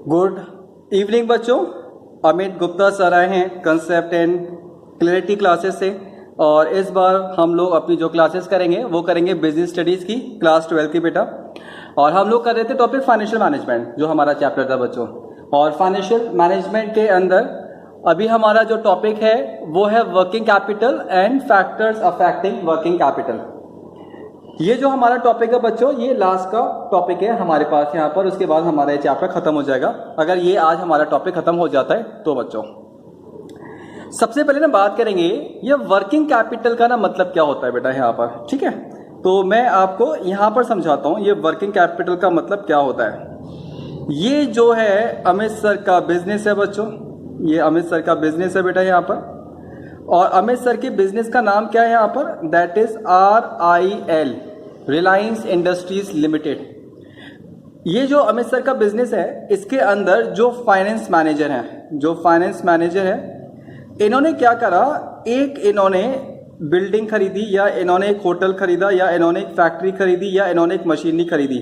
Good evening बच्चों। Amit Gupta sir आए हैं कंसेप्ट एंड क्लैरिटी क्लासेस से, और इस बार हम लोग अपनी जो क्लासेस करेंगे वो करेंगे बिजनेस स्टडीज की, क्लास 12 की बेटा। और हम लोग कर रहे थे टॉपिक फाइनेंशियल मैनेजमेंट, जो हमारा चैप्टर था बच्चों। और फाइनेंशियल मैनेजमेंट के अंदर अभी हमारा जो टॉपिक है वो है working capital and factors affecting working capital. ये जो हमारा टॉपिक है बच्चों, ये लास्ट का टॉपिक है हमारे पास यहाँ पर। उसके बाद हमारा ये चैप्टर खत्म हो जाएगा, अगर ये आज हमारा टॉपिक खत्म हो जाता है तो बच्चों। सबसे पहले ना बात करेंगे ये वर्किंग कैपिटल का ना मतलब क्या होता है बेटा यहाँ पर, ठीक है। तो मैं आपको यहाँ पर समझाता हूँ ये वर्किंग कैपिटल का मतलब क्या होता है। ये जो है अमित सर का बिजनेस है बच्चों, ये अमित सर का बिजनेस है बेटा यहाँ पर। और अमित सर के बिजनेस का नाम क्या है यहाँ पर, that is RIL, Reliance industries limited. ये जो अमित सर का बिजनेस है, इसके अंदर जो फाइनेंस मैनेजर है, इन्होंने क्या करा, एक इन्होंने बिल्डिंग खरीदी, या इन्होंने एक होटल खरीदा, या इन्होंने एक फैक्ट्री खरीदी, या इन्होंने एक मशीनरी खरीदी।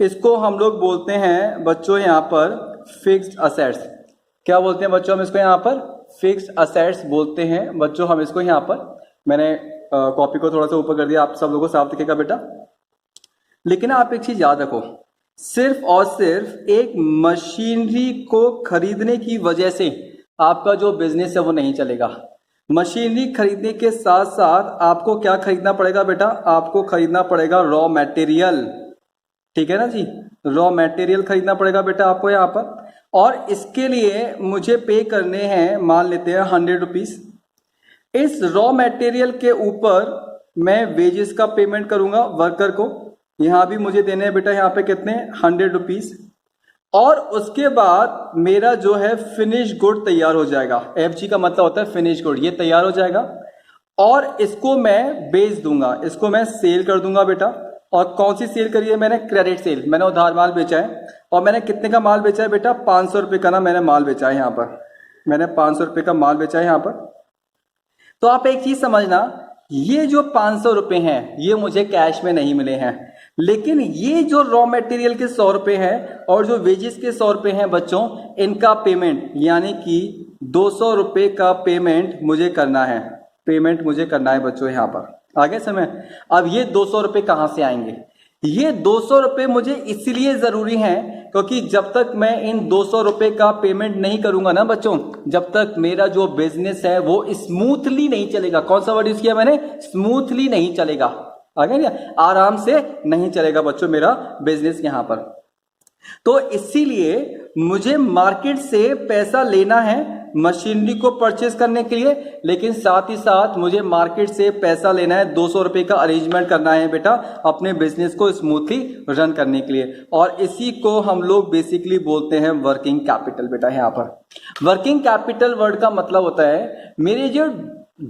इसको हम लोग बोलते हैं बच्चों यहाँ पर फिक्स्ड असेट्स। क्या बोलते हैं बच्चों हम इसको यहाँ पर, फिक्स्ड असेट्स बोलते हैं बच्चों हम इसको यहाँ पर। मैंने कॉपी को थोड़ा सा ऊपर कर दिया, आप सब लोगों को साफ दिखेगा बेटा। लेकिन आप एक चीज याद रखो, सिर्फ और सिर्फ एक मशीनरी को खरीदने की वजह से आपका जो बिजनेस है वो नहीं चलेगा। मशीनरी खरीदने के साथ साथ आपको क्या खरीदना पड़ेगा बेटा, आपको खरीदना पड़ेगा रॉ मटेरियल, ठीक है ना जी। रॉ मटेरियल खरीदना पड़ेगा बेटा आपको यहाँ पर। और इसके लिए मुझे पे करने हैं, मान लेते हैं 100 रुपीज। इस रॉ मटेरियल के ऊपर मैं वेजेस का पेमेंट करूंगा वर्कर को, यहां भी मुझे देने हैं बेटा यहाँ पे कितने, 100 रुपीज। और उसके बाद मेरा जो है फिनिश गुड तैयार हो जाएगा। FG का मतलब होता है फिनिश गुड, ये तैयार हो जाएगा और इसको मैं बेच दूंगा, इसको मैं सेल कर दूंगा बेटा। और कौन सी सेल करी है मैंने, क्रेडिट सेल। मैंने उधार माल बेचा है, और मैंने कितने का माल बेचा है बेटा, 500 रुपए का ना मैंने माल बेचा है यहाँ पर। मैंने 500 रुपए का माल बेचा है यहाँ पर। तो आप एक चीज समझना, ये जो 500 रुपए हैं ये मुझे कैश में नहीं मिले हैं, लेकिन ये जो रॉ मटेरियल के 100 रुपए हैं और जो वेजेस के 100 रुपए हैं बच्चों, इनका पेमेंट यानी कि 200 रुपए का पेमेंट मुझे करना है, बच्चों यहाँ पर। आगे समय, अब ये 200 रुपए कहां से आएंगे, ये 200 रुपए मुझे इसलिए जरूरी हैं क्योंकि जब तक मैं इन 200 रुपए का पेमेंट नहीं करूंगा ना बच्चों, जब तक मेरा जो बिजनेस है वो स्मूथली नहीं चलेगा। कौन सा वर्ड यूज किया मैंने, स्मूथली नहीं चलेगा। आगे ना, आराम से नहीं चलेगा बच्चों मेरा बिजनेस यहां पर। तो इसीलिए मुझे मार्केट से पैसा लेना है मशीनरी को परचेस करने के लिए, लेकिन साथ ही साथ मुझे मार्केट से पैसा लेना है, 200 रुपए का अरेंजमेंट करना है बेटा अपने बिजनेस को स्मूथली रन करने के लिए। और इसी को हम लोग बेसिकली बोलते हैं वर्किंग कैपिटल बेटा यहाँ पर। वर्किंग कैपिटल वर्ड का मतलब होता है मेरे जो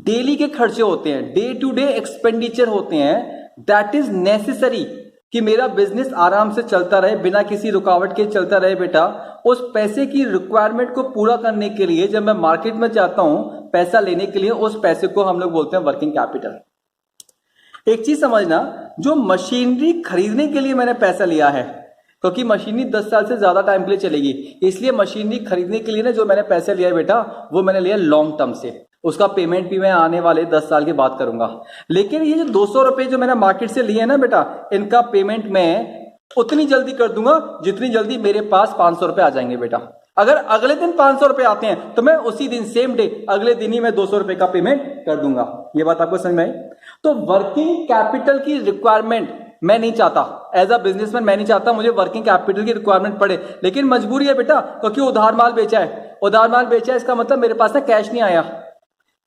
डेली के खर्चे होते हैं, डे टू डे एक्सपेंडिचर होते हैं, दैट इज नेसेसरी कि मेरा बिजनेस आराम से चलता रहे, बिना किसी रुकावट के चलता रहे बेटा। उस पैसे की रिक्वायरमेंट को पूरा करने के लिए जब मैं मार्केट में जाता हूं पैसा लेने के लिए, उस पैसे को हम लोग बोलते हैं वर्किंग कैपिटल। एक चीज समझना, जो मशीनरी खरीदने के लिए मैंने पैसा लिया है, क्योंकि मशीनरी 10 साल से ज्यादा टाइम के लिए चलेगी, इसलिए मशीनरी खरीदने के लिए ना जो मैंने पैसे लिया है बेटा, वो मैंने लिया लॉन्ग टर्म से। उसका पेमेंट भी मैं आने वाले 10 साल के बाद करूंगा। लेकिन ये जो 200 रुपए जो मैंने मार्केट से लिए ना बेटा, इनका पेमेंट मैं उतनी जल्दी कर दूंगा जितनी जल्दी मेरे पास 500 रुपए आ जाएंगे बेटा। अगर अगले दिन 500 रुपए आते हैं तो मैं उसी दिन सेम डे अगले दिन ही मैं 200 रुपए का पेमेंट कर दूंगा। ये बात आपको समझ में आई। तो वर्किंग कैपिटल की रिक्वायरमेंट मैं नहीं चाहता, एज अ बिजनेसमैन मैं नहीं चाहता मुझे वर्किंग कैपिटल की रिक्वायरमेंट पड़े, लेकिन मजबूरी है बेटा, क्योंकि उधार माल बेचा है। इसका मतलब मेरे पास ना कैश नहीं आया,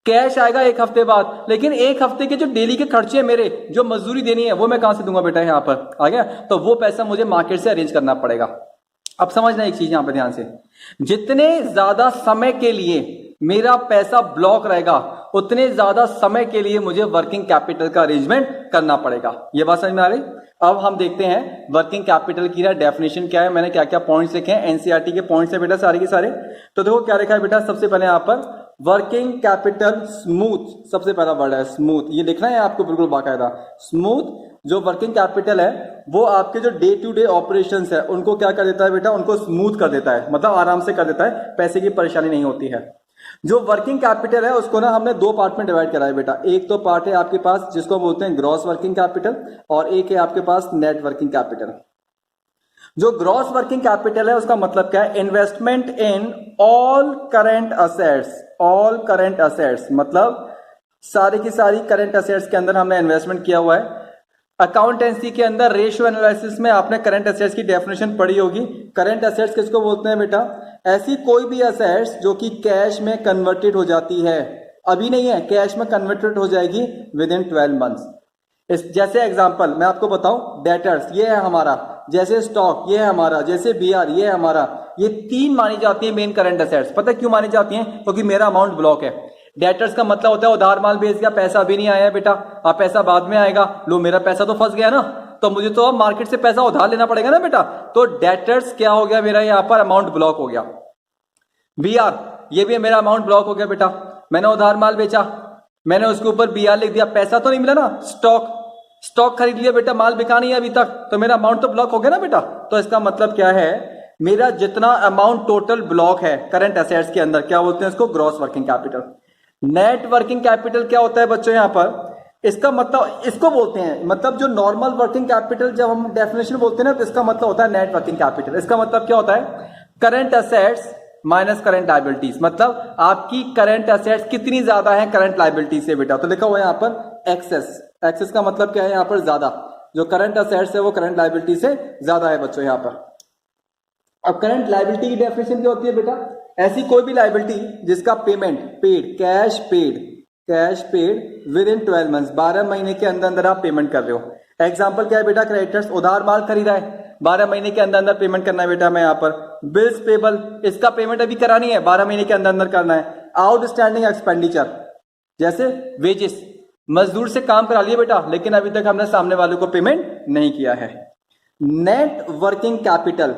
कैश आएगा 1 हफ्ते बाद, लेकिन 1 हफ्ते के जो डेली के खर्चे मेरे, जो मजदूरी देनी है, वो मैं कहां से दूंगा बेटा यहाँ पर। आ गया, तो वो पैसा मुझे मार्केट से अरेंज करना पड़ेगा। अब समझना एक चीज यहां पर ध्यान से, जितने ज्यादा समय के लिए मेरा पैसा ब्लॉक रहेगा, उतने ज्यादा समय के लिए मुझे वर्किंग कैपिटल का अरेंजमेंट करना पड़ेगा। ये बात समझ में आ रही। अब हम देखते हैं वर्किंग कैपिटल की ना डेफिनेशन क्या है। मैंने क्या क्या पॉइंट्स लिखे हैं, एनसीईआरटी के पॉइंट्स है बेटा सारे के सारे। तो देखो क्या लिखा है बेटा, सबसे पहले यहां पर वर्किंग कैपिटल स्मूथ, सबसे पहला वर्ड है स्मूथ, ये लिखना है आपको बिल्कुल बाकायदा। स्मूथ जो वर्किंग कैपिटल है वो आपके जो डे टू डे ऑपरेशंस है उनको क्या कर देता है बेटा, उनको स्मूथ कर देता है, मतलब आराम से कर देता है, पैसे की परेशानी नहीं होती है। जो वर्किंग कैपिटल है उसको ना हमने दो पार्ट में डिवाइड करा है बेटा। एक तो पार्ट है आपके पास जिसको बोलते हैं ग्रॉस वर्किंग कैपिटल, और एक है आपके पास नेट वर्किंग कैपिटल। जो ग्रॉस वर्किंग कैपिटल है उसका मतलब क्या है, investment in all current assets. All current assets मतलब सारी की सारी करंट असेट्स के अंदर हमने इन्वेस्टमेंट किया हुआ है। अकाउंटेंसी के अंदर रेशियो एनालिसिस में आपने करंट असेट्स की डेफिनेशन पढ़ी होगी। करंट असेट्स किसको बोलते हैं बेटा, ऐसी कोई भी असेट्स जो कि कैश में कन्वर्टेड हो जाती है, अभी नहीं है, कैश में कन्वर्टेड हो जाएगी विद इन 12 मंथ्स। जैसे एग्जांपल मैं आपको बताऊं, डेटर्स ये है हमारा, जैसे स्टॉक ये है हमारा, जैसे बीआर ये है हमारा, ये तीन मानी जाती है मेन करंट असेट्स। पता है क्यों मानी जाती हैं, क्योंकि मेरा अमाउंट ब्लॉक है। डेटर्स का मतलब होता है उधार माल बेच दिया, पैसा अभी नहीं आया है बेटा, अब पैसा बाद में आएगा, लो मेरा पैसा तो फंस गया ना, तो मुझे तो अब मार्केट से पैसा उधार लेना पड़ेगा ना बेटा, तो डेटर्स क्या हो गया मेरा, यहां पर अमाउंट ब्लॉक हो गया। बीआर ये भी मेरा अमाउंट ब्लॉक हो गया बेटा, मैंने उधार माल बेचा, मैंने उसके ऊपर बीआर लिख दिया, पैसा तो नहीं मिला ना, स्टॉक खरीद लिया बेटा, माल बिका नहीं है अभी तक, तो मेरा अमाउंट तो ब्लॉक हो गया ना बेटा। तो इसका मतलब क्या है, मेरा जितना अमाउंट टोटल ब्लॉक है करंट असेट्स के अंदर, क्या बोलते हैं इसको, gross working capital. Net working capital क्या होता है बच्चों यहां पर, इसका मतलब इसको बोलते हैं, मतलब जो नॉर्मल वर्किंग कैपिटल जब हम डेफिनेशन बोलते हैं ना, तो इसका मतलब होता है नेट वर्किंग कैपिटल। इसका मतलब क्या होता है, current assets minus current liabilities, मतलब आपकी करंट असेट्स कितनी ज्यादा है करंट लायबिलिटी से बेटा, तो लिखा हुआ है यहां पर एक्सेस। एक्सेस का मतलब क्या है यहां पर, ज्यादा, जो करंट असेट्स है वो करंट लायबिलिटी से ज्यादा है बच्चों यहां पर। अब करंट लायबिलिटी की डेफिनेशन क्या होती है बेटा, ऐसी कोई भी लायबिलिटी जिसका payment paid, cash paid with in 12 months, 12 महीने के अंदर अंदर आप पेमेंट कर रहे हो। एग्जांपल क्या है बेटा, क्रेडिटर्स उधार माल खरीदा है, 12 महीने के अंदर अंदर पेमेंट करना है बेटा मैं यहां पर। बिल्स पेबल, इसका पेमेंट अभी करानी है, 12 महीने के अंदर अंदर करना है। आउटस्टैंडिंग एक्सपेंडिचर जैसे वेजेस, मजदूर से काम करा लिया बेटा, लेकिन अभी तक हमने सामने वालों को पेमेंट नहीं किया है। नेट वर्किंग कैपिटल,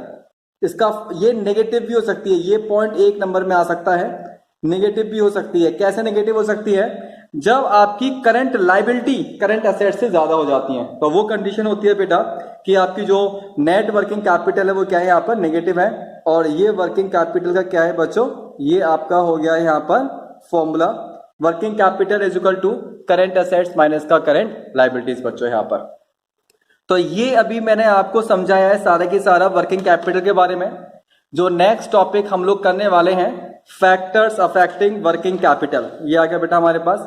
इसका ये नेगेटिव भी हो सकती है, ये पॉइंट 1 नंबर में आ सकता है, नेगेटिव भी हो सकती है। कैसे नेगेटिव हो सकती है, जब आपकी करंट लायबिलिटी करंट असेट से ज्यादा हो जाती है, तो वो कंडीशन होती है बेटा कि आपकी जो नेट वर्किंग कैपिटल है वो क्या है यहां पर, नेगेटिव है। और ये वर्किंग कैपिटल का क्या है बच्चों, ये आपका हो गया है यहां पर formula, working capital is equal to current assets minus का करंट लायबिलिटीज बच्चों यहां पर। तो ये अभी मैंने आपको समझाया है सारा की सारा वर्किंग कैपिटल के बारे में। जो नेक्स्ट टॉपिक हम लोग करने वाले हैं, फैक्टर्स अफेक्टिंग वर्किंग कैपिटल, ये आ गया बेटा हमारे पास,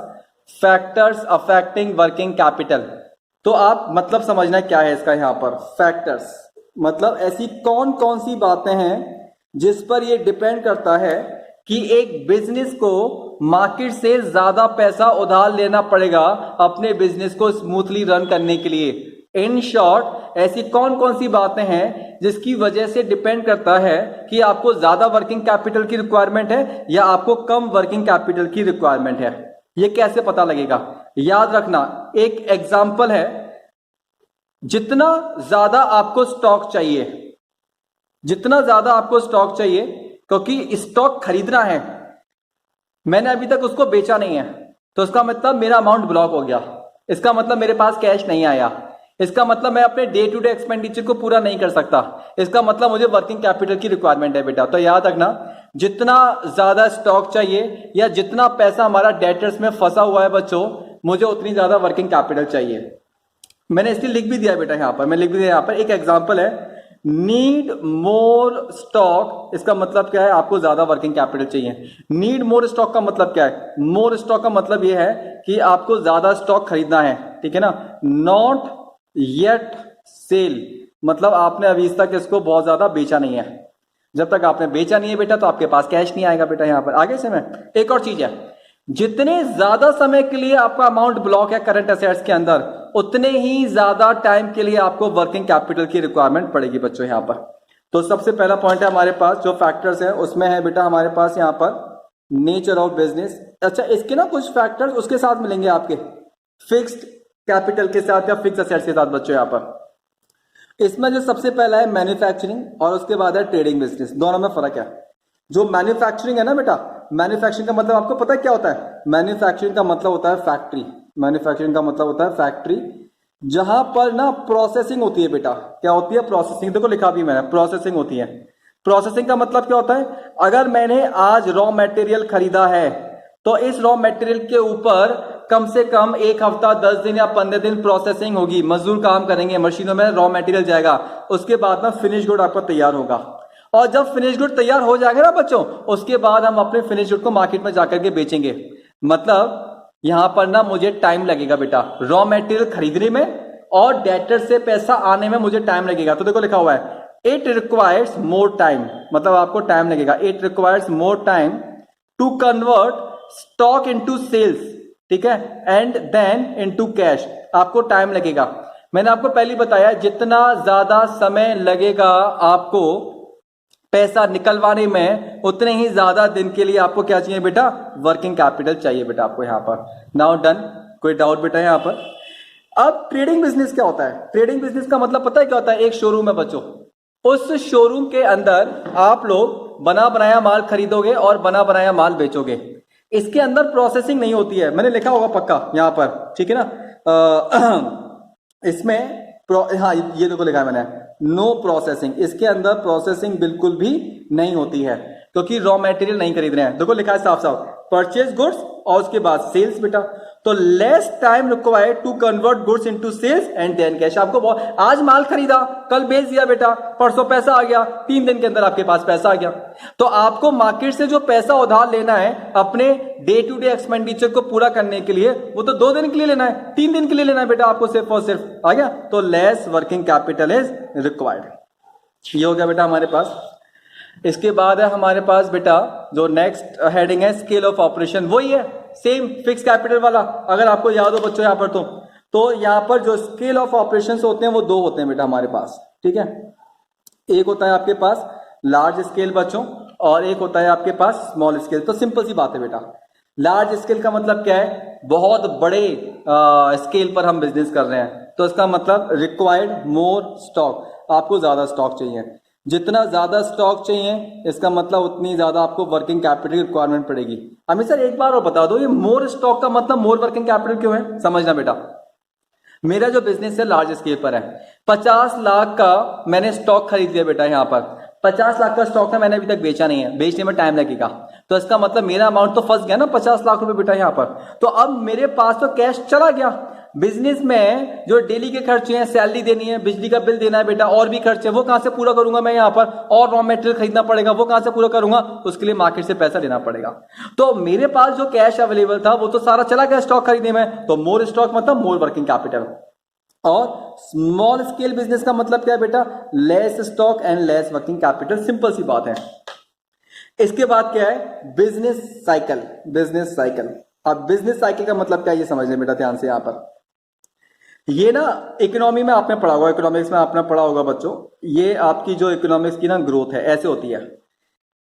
फैक्टर्स अफेक्टिंग वर्किंग कैपिटल। तो आप मतलब समझना क्या है इसका यहां पर, फैक्टर्स मतलब ऐसी कौन कौन सी बातें हैं जिस पर ये डिपेंड करता है कि एक बिजनेस को मार्केट से ज्यादा पैसा उधार लेना पड़ेगा अपने बिजनेस को स्मूथली रन करने के लिए। इन शॉर्ट ऐसी कौन कौन सी बातें हैं जिसकी वजह से डिपेंड करता है कि आपको ज्यादा वर्किंग कैपिटल की रिक्वायरमेंट है या आपको कम वर्किंग कैपिटल की रिक्वायरमेंट है, ये कैसे पता लगेगा। याद रखना, एक एग्जांपल है, जितना ज्यादा आपको स्टॉक चाहिए, जितना ज्यादा आपको स्टॉक चाहिए, क्योंकि स्टॉक खरीदना है, मैंने अभी तक उसको बेचा नहीं है, तो इसका मतलब मेरा अमाउंट ब्लॉक हो गया, इसका मतलब मेरे पास कैश नहीं आया, इसका मतलब मैं अपने डे टू डे एक्सपेंडिचर को पूरा नहीं कर सकता, इसका मतलब मुझे वर्किंग कैपिटल की रिक्वायरमेंट है बेटा। तो याद रखना, जितना ज्यादा स्टॉक चाहिए या जितना पैसा हमारा डेटर्स में फंसा हुआ है बच्चों, मुझे उतनी ज्यादा वर्किंग कैपिटल चाहिए। मैंने इसलिए लिख भी दिया बेटा यहां पर, मैं लिख भी दिया यहां पर, एक एग्जांपल है, नीड मोर स्टॉक, इसका मतलब क्या है, आपको ज्यादा वर्किंग कैपिटल चाहिए। नीड मोर स्टॉक का मतलब क्या है, मोर स्टॉक का मतलब यह है कि आपको ज्यादा स्टॉक खरीदना है, ठीक है ना। नॉट येट सेल मतलब आपने अभी तक इसको बहुत ज्यादा बेचा नहीं है, जब तक आपने बेचा नहीं है बेटा तो आपके पास कैश नहीं आएगा बेटा यहां पर। आगे से मैं एक और चीज है, जितने ज्यादा समय के लिए आपका अमाउंट ब्लॉक है करंट असेट्स के अंदर, उतने ही ज्यादा टाइम के लिए आपको वर्किंग कैपिटल की रिक्वायरमेंट पड़ेगी बच्चों यहां पर। तो सबसे पहला पॉइंट है हमारे पास जो फैक्टर्स है, उसमें है बेटा हमारे पास यहां पर नेचर ऑफ बिजनेस। अच्छा, इसके ना कुछ फैक्टर्स उसके साथ मिलेंगे आपके, फिक्स्ड कैपिटल के साथ या फिक्स असेट्स के साथ बच्चों यहां पर। इसमें जो सबसे पहला है मैन्युफैक्चरिंग और उसके बाद है ट्रेडिंग बिजनेस, दोनों में फर्क है। जो मैन्युफैक्चरिंग है ना बेटा, मैन्युफैक्चरिंग का मतलब आपको पता है क्या होता है? मैन्युफैक्चरिंग का मतलब होता है फैक्ट्री। मैन्युफैक्चरिंग का मतलब होता है फैक्ट्री, जहां पर ना प्रोसेसिंग होती है बेटा। क्या होती है? प्रोसेसिंग। देखो लिखा भी मैंने, प्रोसेसिंग होती है। प्रोसेसिंग का मतलब क्या होता है? अगर मैंने आज रॉ मटेरियल खरीदा है तो इस रॉ मटेरियल के ऊपर कम से कम 1 हफ्ता, 10 दिन या 15 दिन प्रोसेसिंग होगी, मजदूर काम करेंगे, मशीनों में रॉ मटेरियल जाएगा, उसके बाद ना फिनिश गुड आपका तैयार होगा। और जब फिनिश गुड तैयार हो जाएगा ना बच्चों, उसके बाद हम अपने फिनिश गुड को मार्केट में जाकर के बेचेंगे। मतलब यहां पर ना मुझे टाइम लगेगा बेटा रॉ मटेरियल खरीदने में, और डेटर से पैसा आने में मुझे टाइम लगेगा। तो देखो लिखा हुआ है इट रिक्वायर्स मोर टाइम, मतलब आपको टाइम लगेगा। It requires more time to convert stock into sales, ठीक है, एंड देन इनटू कैश। आपको टाइम लगेगा। मैंने आपको पहले बताया जितना ज्यादा समय लगेगा आपको पैसा निकलवाने में, उतने ही ज्यादा दिन के लिए आपको क्या चाहिए बेटा? वर्किंग कैपिटल चाहिए बेटा आपको यहां पर। नाउ डन, कोई डाउट बेटा यहां पर? अब ट्रेडिंग बिजनेस क्या होता है? ट्रेडिंग बिजनेस का मतलब पता है क्या होता है? एक शोरूम है बच्चों, उस शोरूम के अंदर आप लोग बना बनाया माल खरीदोगे और बना बनाया माल बेचोगे। इसके अंदर प्रोसेसिंग नहीं होती है, मैंने लिखा होगा पक्का यहां पर, ठीक है ना? इसमें हाँ ये देखो लिखा है मैंने, नो प्रोसेसिंग। इसके अंदर प्रोसेसिंग बिल्कुल भी नहीं होती है, क्योंकि रॉ मटेरियल नहीं खरीद रहे हैं। देखो लिखा है साफ साफ, परचेज गुड्स और उसके बाद सेल्स बेटा। तो less time required to convert goods into sales and then cash. आपको आज माल खरीदा, कल बेच दिया बेटा, परसों पैसा आ गया, 3 दिन के अंदर आपके पास पैसा आ गया। तो आपको मार्केट से जो पैसा उधार लेना है अपने डे टू डे एक्सपेंडिचर को पूरा करने के लिए, वो तो 2 दिन के लिए लेना है, 3 दिन के लिए लेना है बेटा आपको, सिर्फ और सिर्फ। आ गया? तो less working capital is required. ये हो गया बेटा हमारे पास। इसके बाद है हमारे पास बेटा जो नेक्स्ट हेडिंग है स्केल ऑफ ऑपरेशन। वही है सेम फिक्स कैपिटल वाला, अगर आपको याद हो बच्चों यहां पर तो यहां पर जो स्केल ऑफ ऑपरेशंस होते हैं वो 2 होते हैं बेटा हमारे पास, ठीक है। एक होता है आपके पास लार्ज स्केल बच्चों, और एक होता है आपके पास स्मॉल स्केल। तो सिंपल सी बात है बेटा, लार्ज स्केल का मतलब क्या है? बहुत बड़े स्केल पर हम बिजनेस कर रहे हैं, तो इसका मतलब रिक्वायर्ड मोर स्टॉक, आपको ज्यादा स्टॉक चाहिए। जितना ज्यादा स्टॉक चाहिए इसका मतलब उतनी ज्यादा आपको वर्किंग कैपिटल की रिक्वायरमेंट पड़ेगी। अमित सर एक बार और बता दो, ये मोर स्टॉक का मतलब मोर वर्किंग कैपिटल क्यों है? समझना बेटा, मेरा जो बिजनेस है लार्ज स्केल पर है, 50 लाख का मैंने स्टॉक खरीद लिया बेटा। यहां पर 50 लाख का स्टॉक है, मैंने अभी तक बेचा नहीं है, बेचने में टाइम लगेगा। तो इसका मतलब मेरा अमाउंट तो फंस गया ना, 50 लाख रुपए बेटा यहां पर। तो अब मेरे पास तो कैश चला गया। बिजनेस में जो डेली के खर्चे हैं, सैलरी देनी है, बिजली का बिल देना है बेटा, और भी खर्चे, वो कहां से पूरा करूंगा मैं यहां पर? और रॉ मटेरियल खरीदना पड़ेगा, वो कहां से पूरा करूंगा? उसके लिए मार्केट से पैसा लेना पड़ेगा। तो मेरे पास जो कैश अवेलेबल था वो तो सारा चला गया स्टॉक खरीदने में। तो मोर स्टॉक मतलब मोर वर्किंग कैपिटल। और स्मॉल स्केल बिजनेस का मतलब क्या है बेटा? Less stock and less working capital. Simple सी बात है। इसके बाद क्या है? Business cycle. बिजनेस साइकिल, अब बिजनेस साइकिल का मतलब क्या है ये समझ लें बेटा ध्यान से। यहां पर ये ना इकोनॉमी में आपने पढ़ा होगा, इकोनॉमिक्स में आपने पढ़ा होगा बच्चों, ये आपकी जो इकोनॉमिक्स की ना ग्रोथ है ऐसे होती है।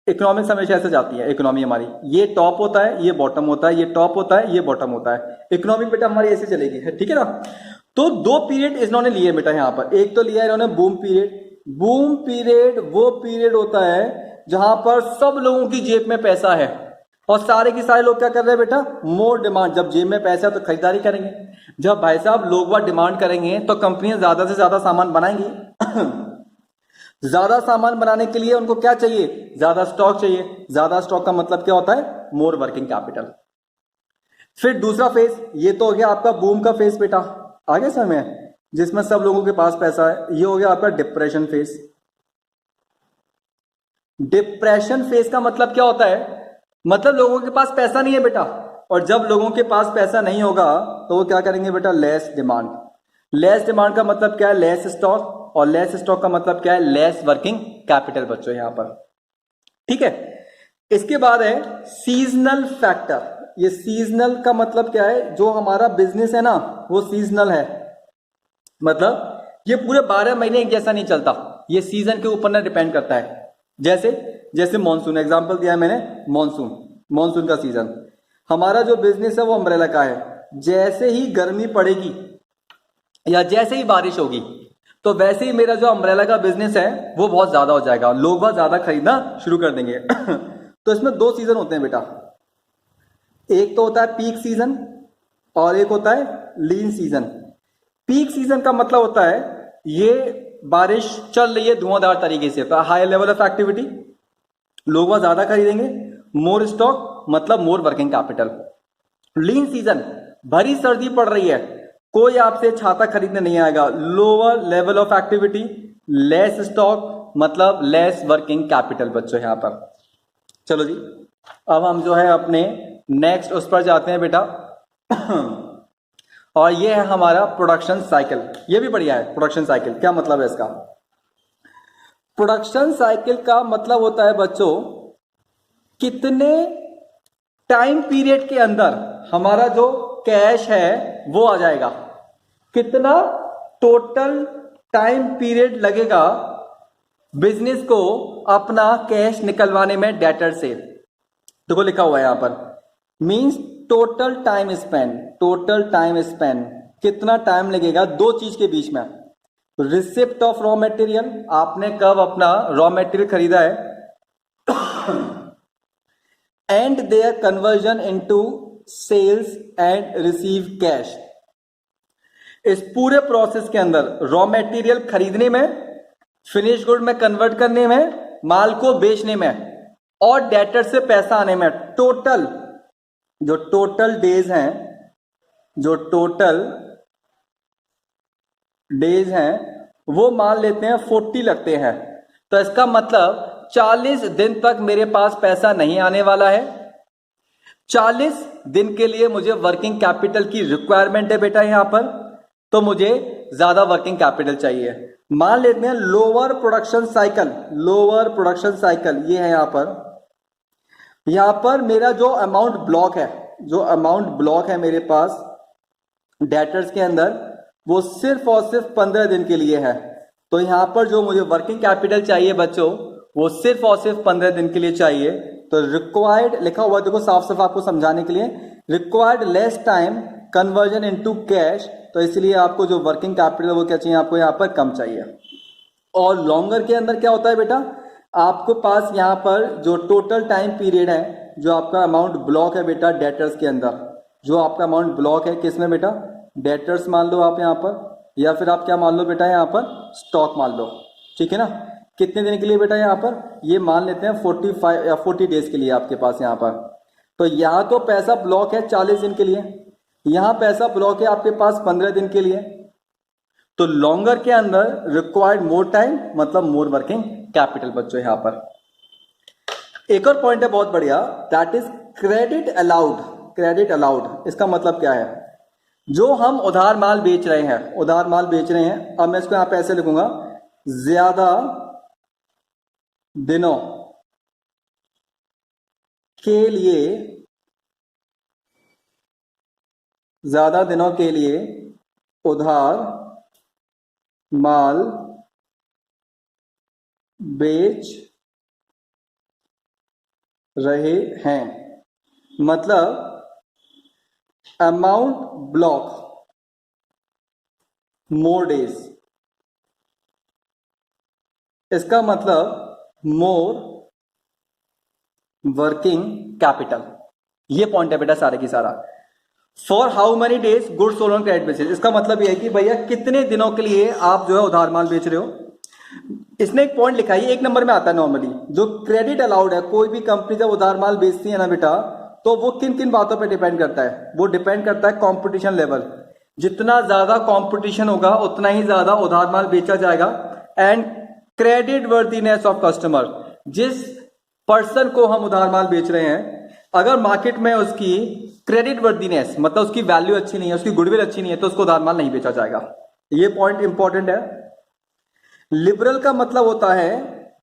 इकोनॉमिक्स हमेशा ऐसे जाती है इकोनॉमी हमारी, ये टॉप होता है, ये बॉटम होता है, ये टॉप होता है, ये बॉटम होता है। इकोनॉमिक बेटा हमारी ऐसे चलेगी, ठीक है ना। तो 2 पीरियड इन्होंने लिए बेटा यहां पर। एक तो लिया इन्होंने बूम पीरियड। बूम पीरियड वो पीरियड होता है जहां पर सब लोगों की जेब में पैसा है और सारे के सारे लोग क्या कर रहे हैं बेटा? More demand. जब जेब में पैसा है तो खरीदारी करेंगे। जब भाई साहब लोग वह डिमांड करेंगे तो कंपनियां ज्यादा से ज्यादा सामान बनाएंगी। ज्यादा सामान बनाने के लिए उनको क्या चाहिए? ज्यादा स्टॉक चाहिए। ज्यादा स्टॉक का मतलब क्या होता है? मोर वर्किंग कैपिटल। फिर दूसरा फेज, ये तो हो गया आपका बूम का फेज बेटा, आगे समय जिसमें सब लोगों के पास पैसा है। ये हो गया आपका डिप्रेशन फेज। डिप्रेशन फेज का मतलब क्या होता है? मतलब लोगों के पास पैसा नहीं है बेटा, और जब लोगों के पास पैसा नहीं होगा तो वो क्या करेंगे बेटा? Less demand. लेस डिमांड का मतलब क्या है? Less stock. और लेस स्टॉक का मतलब क्या है? लेस वर्किंग कैपिटल बच्चों यहां पर, ठीक है। इसके बाद है सीजनल फैक्टर। ये सीजनल का मतलब क्या है? जो हमारा बिजनेस है ना वो सीजनल है, मतलब ये पूरे 12 महीने एक जैसा नहीं चलता, ये सीजन के ऊपर ना डिपेंड करता है। जैसे मॉनसून, एग्जांपल दिया है मैंने, मॉनसून का सीजन। हमारा जो बिजनेस है वो अम्ब्रेला का है। जैसे ही गर्मी पड़ेगी या जैसे ही बारिश होगी तो वैसे ही मेरा जो अम्ब्रेला का बिजनेस है वो बहुत ज्यादा हो जाएगा, लोग बहुत ज्यादा खरीदना शुरू कर देंगे। तो इसमें 2 सीजन होते हैं बेटा, एक तो होता है पीक सीजन और एक होता है लीन सीजन। पीक सीजन का मतलब होता है ये बारिश चल रही है धुआंधार तरीके से, हाई लेवल ऑफ एक्टिविटी, लोग बहुत ज्यादा खरीदेंगे, मोर स्टॉक मतलब मोर वर्किंग कैपिटल। लीन सीजन, भरी सर्दी पड़ रही है, कोई आपसे छाता खरीदने नहीं आएगा, lower level of activity, less stock मतलब लेस वर्किंग कैपिटल बच्चों यहां पर। चलो जी, अब हम जो है अपने नेक्स्ट उस पर जाते हैं बेटा। और ये है हमारा प्रोडक्शन साइकिल। ये भी बढ़िया है प्रोडक्शन साइकिल। क्या मतलब है इसका? प्रोडक्शन साइकिल का मतलब होता है बच्चों कितने टाइम पीरियड के अंदर हमारा जो कैश है वो आ जाएगा, कितना टोटल टाइम पीरियड लगेगा बिजनेस को अपना कैश निकलवाने में डेटर से। देखो लिखा हुआ है यहां पर, means total time spend, total time spend कितना टाइम लगेगा दो चीज के बीच में। रिसिप्ट ऑफ रॉ मटेरियल, आपने कब अपना रॉ मटेरियल खरीदा है, and their conversion into sales and receive cash. इस पूरे प्रोसेस के अंदर रॉ मटेरियल खरीदने में, फिनिश गुड में कन्वर्ट करने में, माल को बेचने में और डेटर से पैसा आने में, टोटल जो टोटल डेज हैं, जो टोटल डेज हैं वो मान लेते हैं 40 लगते हैं। तो इसका मतलब 40 दिन तक मेरे पास पैसा नहीं आने वाला है। 40 दिन के लिए मुझे वर्किंग कैपिटल की रिक्वायरमेंट है बेटा यहां पर, तो मुझे ज्यादा वर्किंग कैपिटल चाहिए। मान लेते हैं lower production cycle, lower production cycle ये है यहां पर मेरा जो अमाउंट ब्लॉक है, जो अमाउंट ब्लॉक है मेरे पास डेटर्स के अंदर, वो सिर्फ और सिर्फ 15 दिन के लिए है। तो यहां पर जो मुझे वर्किंग कैपिटल चाहिए बच्चों वो सिर्फ और सिर्फ 15 दिन के लिए चाहिए। तो रिक्वायर्ड लिखा हुआ देखो साफ साफ आपको समझाने के लिए, required less time conversion into cash, तो इसलिए आपको जो वर्किंग कैपिटल वो क्या चाहिए, आपको यहां पर कम चाहिए। और लॉन्गर के अंदर क्या होता है बेटा, आपको पास यहां पर जो टोटल टाइम पीरियड है, जो आपका अमाउंट ब्लॉक है बेटा डेटर्स के अंदर, जो आपका अमाउंट ब्लॉक है किसमें बेटा, डेटर्स मान लो आप यहां पर, या फिर आप क्या मान लो बेटा यहां पर स्टॉक मान लो, ठीक है ना। कितने दिन के लिए बेटा यहां पर, ये मान लेते हैं 45 या 40 डेज के लिए आपके पास यहां पर। तो यहां तो पैसा ब्लॉक है 40 दिन के लिए, यहां पैसा ब्लॉक है आपके पास 15 दिन के लिए। तो लॉन्गर के अंदर रिक्वायर्ड मोर टाइम मतलब मोर वर्किंग कैपिटल बच्चों यहां पर। एक और पॉइंट है बहुत बढ़िया, that is credit allowed. Credit allowed इसका मतलब क्या है, जो हम उधार माल बेच रहे हैं, उधार माल बेच रहे हैं, अब मैं इसको यहां पे ऐसे लिखूंगा, ज्यादा दिनों के लिए, ज्यादा दिनों के लिए उधार माल बेच रहे हैं, मतलब अमाउंट ब्लॉक मोर डेज, इसका मतलब मोर वर्किंग कैपिटल। ये पॉइंट है बेटा सारे की सारा। For how many days goods sold on credit basis, इसका मतलब यह है कि भैया कितने दिनों के लिए आप जो है उधार माल बेच रहे हो। इसने एक पॉइंट लिखा है, एक नंबर में आता है नॉर्मली, जो क्रेडिट अलाउड है, कोई भी कंपनी जब उधार माल बेचती है ना बेटा, तो वो किन किन बातों पे डिपेंड करता है, वो डिपेंड करता है कंपटीशन लेवल। जितना ज्यादा कंपटीशन होगा उतना ही ज्यादा उधार माल बेचा जाएगा। And credit worthiness of customer, जिस पर्सन को हम उधार माल बेच रहे हैं अगर मार्केट में उसकी क्रेडिट वर्दीनेस मतलब उसकी वैल्यू अच्छी नहीं है, उसकी गुडविल अच्छी नहीं है, तो उसको उधार माल नहीं बेचा जाएगा। ये पॉइंट इंपॉर्टेंट है। लिबरल का मतलब होता है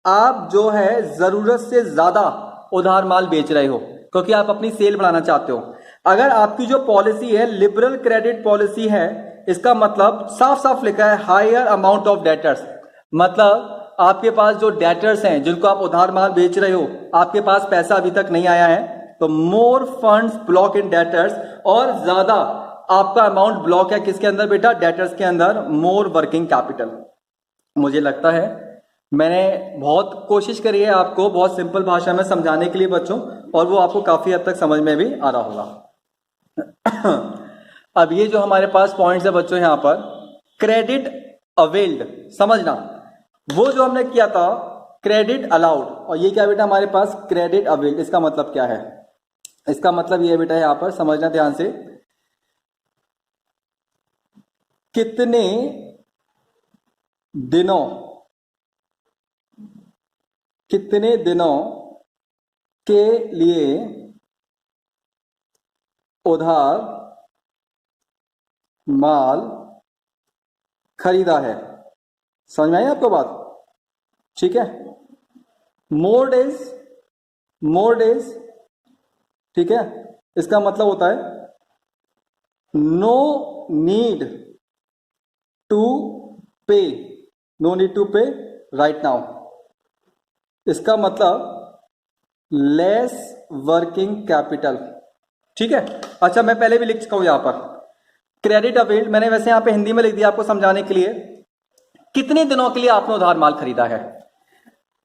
आप जो है जरूरत से ज्यादा उधार माल बेच रहे हो क्योंकि आप अपनी सेल बढ़ाना चाहते हो। अगर आपकी जो पॉलिसी है लिबरल क्रेडिट पॉलिसी है, इसका मतलब साफ साफ लिखा है हायर अमाउंट ऑफ डेटर्स, मतलब आपके पास जो डेटर्स हैं जिनको आप उधार माल बेच रहे हो, आपके पास पैसा अभी तक नहीं आया है, तो मोर फंड्स ब्लॉक इन डेटर्स, और ज्यादा आपका अमाउंट ब्लॉक है किसके अंदर बेटा, डेटर्स के अंदर, मोर वर्किंग कैपिटल। मुझे लगता है मैंने बहुत कोशिश करी है आपको बहुत सिंपल भाषा में समझाने के लिए बच्चों, और वो आपको काफी हद तक समझ में भी आ रहा होगा। अब ये जो हमारे पास पॉइंट्स है बच्चों यहाँ पर, क्रेडिट अवेल्ड, समझना वो जो हमने किया था क्रेडिट अलाउड, और ये क्या बेटा हमारे पास क्रेडिट अवेल्ड, इसका मतलब क्या है? इसका मतलब ये बेटा यहाँ पर समझना ध्यान से, कितने दिनों के लिए उधार माल खरीदा है। समझ में आई आपको बात? ठीक है, मोर डेज, ठीक है, इसका मतलब होता है नो नीड टू पे राइट नाउ। इसका मतलब लेस वर्किंग कैपिटल, ठीक है। अच्छा, मैं पहले भी लिख चुका हूं यहां पर क्रेडिट अवेल्ड, मैंने वैसे यहां पे हिंदी में लिख दिया आपको समझाने के लिए। कितने दिनों के लिए आपने उधार माल खरीदा है?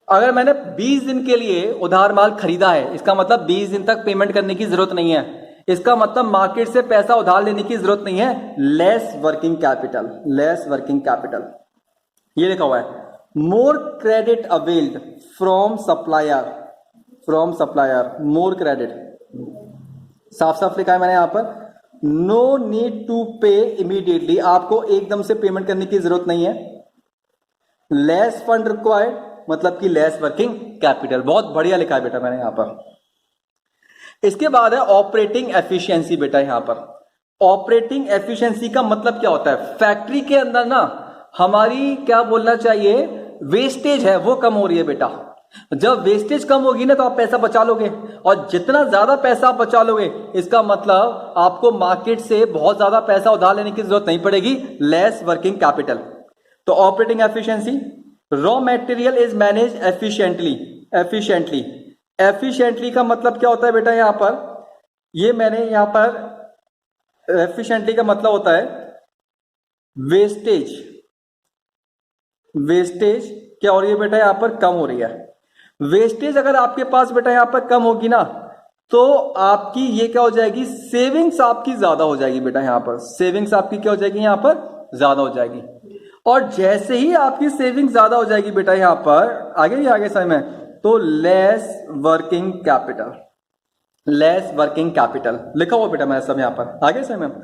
अगर मैंने 20 दिन के लिए उधार माल खरीदा है, इसका मतलब 20 दिन तक पेमेंट करने की जरूरत नहीं है। इसका मतलब मार्केट से पैसा उधार लेने की जरूरत नहीं है। लेस वर्किंग कैपिटल, ये लिखा हुआ है। More credit availed from supplier, more credit, साफ साफ लिखा है मैंने यहां पर, no need to pay immediately, आपको एकदम से पेमेंट करने की जरूरत नहीं है। लेस फंड रिक्वायर्ड, मतलब कि लेस वर्किंग कैपिटल। बहुत बढ़िया लिखा है बेटा मैंने यहां पर। इसके बाद है ऑपरेटिंग एफिशिएंसी बेटा। यहां पर ऑपरेटिंग एफिशिएंसी का मतलब क्या होता है? फैक्ट्री के अंदर ना हमारी क्या बोलना चाहिए, वेस्टेज है वो कम हो रही है बेटा। जब वेस्टेज कम होगी ना तो आप पैसा बचा लोगे, और जितना ज्यादा पैसा आप बचा लोगे इसका मतलब आपको मार्केट से बहुत ज्यादा पैसा उधार लेने की जरूरत नहीं पड़ेगी। Less working capital. तो operating efficiency, raw material is manage efficiently का मतलब क्या होता है बेटा? यहां पर ये मैंने यहां पर एफिशिएंटली का मतलब होता है वेस्टेज क्या हो रही है बेटा? यहां पर कम हो रही है। वेस्टेज अगर आपके पास बेटा यहां पर कम होगी ना तो आपकी ये क्या हो जाएगी, सेविंग्स आपकी ज्यादा हो जाएगी बेटा। यहां पर सेविंग्स आपकी क्या हो जाएगी, यहां पर ज्यादा हो जाएगी। और जैसे ही आपकी सेविंग ज्यादा हो जाएगी बेटा यहां पर आगे समय में, तो लेस वर्किंग कैपिटल लिखा हुआ बेटा मैं सब यहां पर आगे समय में।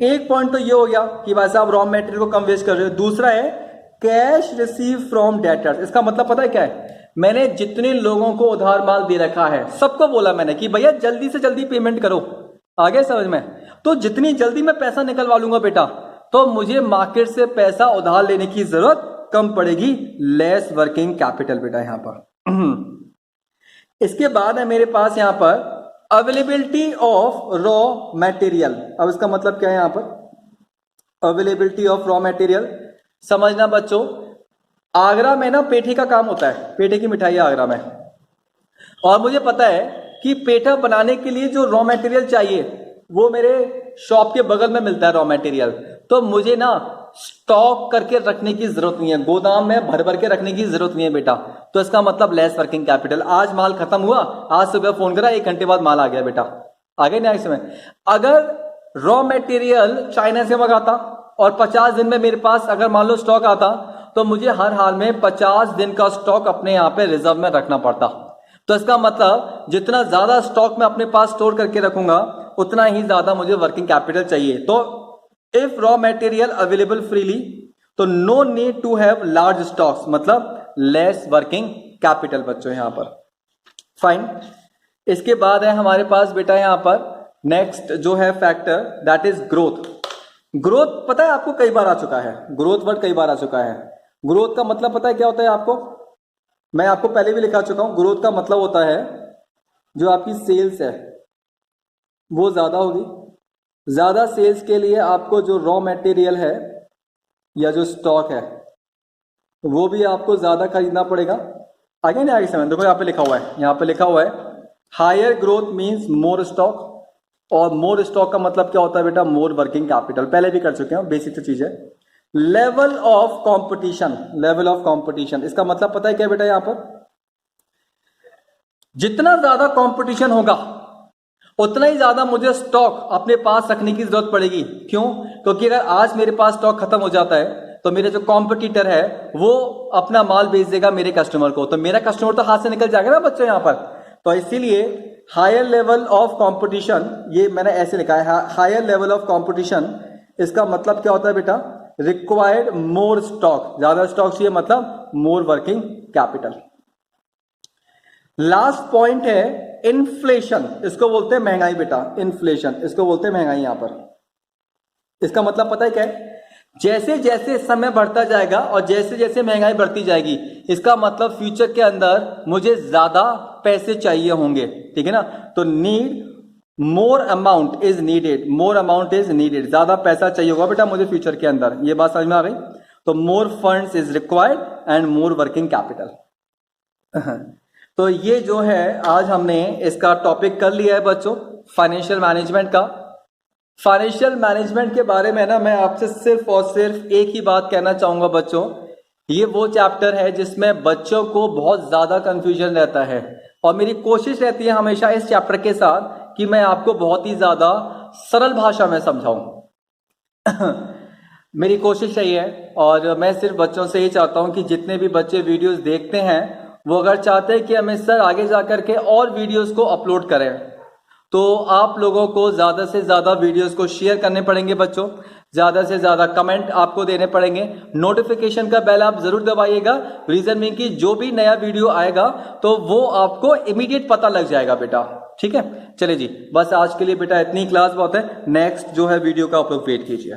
एक पॉइंट तो ये हो गया कि भाई साहब रॉ मटेरियल को कम वेस्ट कर रहे हो। दूसरा है कैश रिसीव फ्रॉम डेटर्स। इसका मतलब पता है क्या है? मैंने जितने लोगों को उधार माल दे रखा है सबको बोला मैंने कि भैया जल्दी से जल्दी पेमेंट करो। आगे समझ में? तो जितनी जल्दी मैं पैसा निकलवा लूंगा बेटा तो मुझे मार्केट से पैसा उधार लेने की जरूरत कम पड़ेगी। लेस वर्किंग कैपिटल बेटा यहां पर। इसके बाद है मेरे पास यहां पर अवेलेबिलिटी ऑफ रॉ मटेरियल। अब इसका मतलब क्या है यहां पर? अवेलेबिलिटी ऑफ रॉ मटेरियल समझना बच्चों, आगरा में ना पेठे का काम होता है, पेठे की मिठाई है आगरा में, और मुझे पता है कि पेठा बनाने के लिए जो रॉ मटेरियल चाहिए वो मेरे शॉप के बगल में मिलता है रॉ मटेरियल। तो मुझे ना स्टॉक करके रखने की जरूरत नहीं है, गोदाम में भर भर के रखने की जरूरत नहीं है बेटा। तो इसका मतलब लेस वर्किंग कैपिटल। आज माल खत्म हुआ, आज सुबह फोन करा 1 घंटे बाद माल आ गया बेटा। आगे नहीं आगे समय, अगर रॉ मटेरियल चाइना से मंगाता और 50 दिन में मेरे पास अगर मान लो स्टॉक आता तो मुझे हर हाल में 50 दिन का स्टॉक अपने यहां पे रिजर्व में रखना पड़ता। तो इसका मतलब जितना ज्यादा स्टॉक मैं अपने पास स्टोर करके रखूंगा उतना ही ज्यादा मुझे वर्किंग कैपिटल चाहिए। तो if raw material available freely तो no need to have large stocks, मतलब लेस वर्किंग कैपिटल बच्चों यहां पर। फाइन। इसके बाद है हमारे पास बेटा यहां पर नेक्स्ट जो है factor that is growth. Growth पता है आपको कई बार आ चुका है, ग्रोथ वर्ड कई बार आ चुका है। ग्रोथ का मतलब पता है क्या होता है आपको? मैं आपको पहले भी लिखा चुका हूं। ग्रोथ का मतलब होता है जो आपकी सेल्स है वो ज्यादा होगी। ज्यादा सेल्स के लिए आपको जो रॉ मटेरियल है या जो स्टॉक है वो भी आपको ज्यादा खरीदना पड़ेगा। आगे नहीं आगे समझ, देखो यहाँ पे लिखा हुआ है, यहाँ पे लिखा हुआ है higher growth means more stock, और मोर स्टॉक का मतलब क्या होता है बेटा? More working capital. पहले भी कर चुके हैं, बेसिक तो चीज है। Level of competition, level of competition इसका मतलब पता है क्या बेटा? यहां पर जितना ज्यादा कंपटीशन होगा उतना ही ज्यादा मुझे स्टॉक अपने पास रखने की जरूरत पड़ेगी। क्यों? क्योंकि अगर आज मेरे पास स्टॉक खत्म हो जाता है तो मेरे जो कॉम्पिटिटर है वो अपना माल बेच देगा मेरे कस्टमर को, तो मेरा कस्टमर तो हाथ से निकल जाएगा ना बच्चों यहां पर। तो इसीलिए हायर लेवल ऑफ कंपटीशन, ये मैंने ऐसे लिखा है, हायर लेवल ऑफ कंपटीशन इसका मतलब क्या होता है बेटा? रिक्वायर्ड मोर स्टॉक, ज्यादा स्टॉक चाहिए मतलब more working capital. Last point है इन्फ्लेशन, इसको बोलते हैं महंगाई बेटा, इन्फ्लेशन इसको बोलते हैं महंगाई। यहां पर इसका मतलब पता है क्या है? जैसे जैसे समय बढ़ता जाएगा और जैसे जैसे महंगाई बढ़ती जाएगी, इसका मतलब फ्यूचर के अंदर मुझे ज्यादा पैसे चाहिए होंगे, ठीक है ना? तो need more amount is needed, more amount is needed, ज्यादा पैसा चाहिए होगा बेटा मुझे फ्यूचर के अंदर। ये बात समझ में आ गई? तो मोर funds is required and more working capital. तो ये जो है आज हमने इसका टॉपिक कर लिया है बच्चों, फाइनेंशियल मैनेजमेंट का। फाइनेंशियल मैनेजमेंट के बारे में ना मैं आपसे सिर्फ और सिर्फ एक ही बात कहना चाहूंगा बच्चों, ये वो चैप्टर है जिसमें बच्चों को बहुत ज्यादा कंफ्यूजन रहता है, और मेरी कोशिश रहती है हमेशा इस चैप्टर के साथ कि मैं आपको बहुत ही ज्यादा सरल भाषा में समझाऊं। मेरी कोशिश यही है, और मैं सिर्फ बच्चों से ही चाहता हूं कि जितने भी बच्चे वीडियोस देखते हैं वो अगर चाहते हैं कि हमें सर आगे जाकर के और वीडियोस को अपलोड करें, तो आप लोगों को ज्यादा से ज्यादा वीडियोस को शेयर करने पड़ेंगे बच्चों, ज्यादा से ज्यादा कमेंट आपको देने पड़ेंगे, नोटिफिकेशन का बेल आप जरूर दबाइएगा। रीजन में कि जो भी नया वीडियो आएगा तो वो आपको इमीडिएट पता लग जाएगा बेटा, ठीक है? चलिए जी, बस आज के लिए बेटा इतनी क्लास बहुत है, नेक्स्ट जो है वीडियो का आप लोग वेट कीजिए।